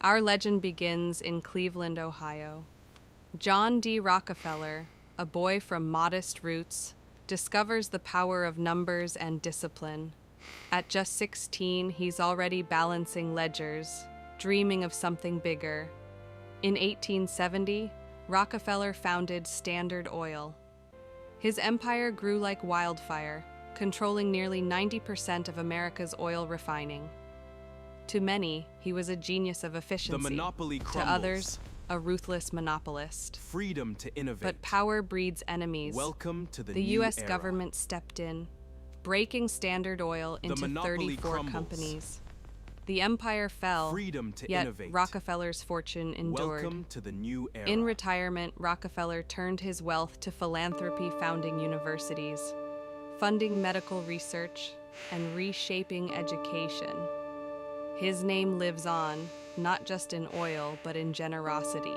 Our legend begins in Cleveland, Ohio. John D. Rockefeller, a boy from modest roots, discovers the power of numbers and discipline. At just 16, he's already balancing ledgers, dreaming of something bigger. In 1870, Rockefeller founded Standard Oil. His empire grew like wildfire, controlling nearly 90% of America's oil refining. To many, he was a genius of efficiency. The monopoly To crumbles. others, a ruthless monopolist. Freedom to innovate. But power breeds enemies. Welcome to the The new U.S. era. government stepped in, breaking Standard Oil into monopoly 34 crumbles. companies. The empire fell, Freedom to yet innovate. Rockefeller's fortune endured. Welcome to the new era. In retirement, Rockefeller turned his wealth to philanthropy, founding universities, funding medical research, and reshaping education. His name lives on, not just in oil, but in generosity.